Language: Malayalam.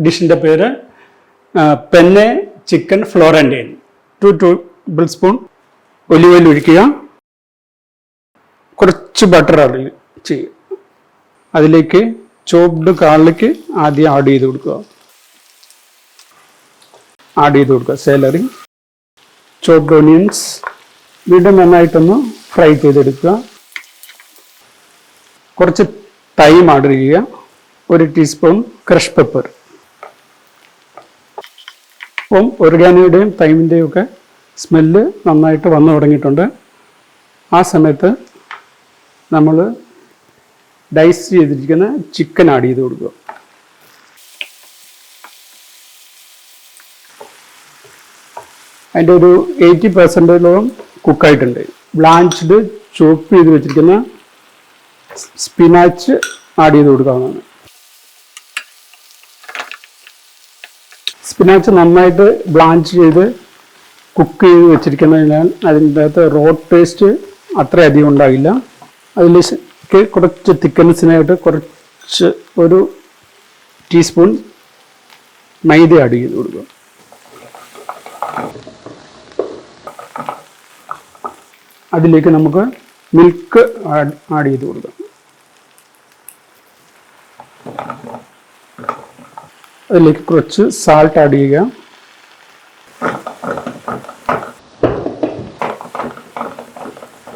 ഡിഷിൻ്റെ പേര് penne chicken florentine. 2 tablespoon olive oil ഒഴിക്കുക. കുറച്ച് ബട്ടർ ചെയ്യുക. അതിലേക്ക് ചോപ്ഡ് ഗാർലിക് ആദ്യം ആഡ് ചെയ്ത് കൊടുക്കുക. സേലറി, ചോപ്ഡ് ഓണിയൻസ് വീണ്ടും നന്നായിട്ടൊന്ന് ഫ്രൈ ചെയ്തെടുക്കുക. കുറച്ച് തൈം ആഡ് ചെയ്യുക. 1 ടീസ്പൂൺ ക്രഷ് പെപ്പർ. അപ്പം ഒറിഗാനോയുടെയും തൈമിൻ്റെയും ഒക്കെ സ്മെല്ല് നന്നായിട്ട് വന്നു തുടങ്ങിയിട്ടുണ്ട്. ആ സമയത്ത് നമ്മൾ ഡൈസ് ചെയ്തിരിക്കുന്ന ചിക്കൻ ആഡ് ചെയ്ത് കൊടുക്കുക. അതിൻ്റെ ഒരു 80% കുക്കായിട്ടുണ്ട്. ബ്ലാഞ്ച്ഡ് ചോപ്പ് ചെയ്ത് വെച്ചിരിക്കുന്ന സ്പിനാച്ച് ആഡ് ചെയ്ത് കൊടുക്കാവുന്നതാണ്. സ്പിനാച്ച് നന്നായിട്ട് ബ്ലാഞ്ച് ചെയ്ത് കുക്ക് ചെയ്ത് വെച്ചിരിക്കുന്നതിനാൽ അതിൻ്റെ അകത്ത് റോ ടേസ്റ്റ് അത്രയധികം ഉണ്ടാകില്ല. അതിലേക്ക് കുറച്ച് തിക്കൻസിനായിട്ട് കുറച്ച് 1 ടീസ്പൂൺ മൈദ ആഡ് ചെയ്ത് കൊടുക്കുക. അതിലേക്ക് നമുക്ക് മിൽക്ക് ആഡ് ചെയ്ത് കൊടുക്കാം. അതിലേക്ക് കുറച്ച് സാൾട്ട് ആഡ് ചെയ്യുക.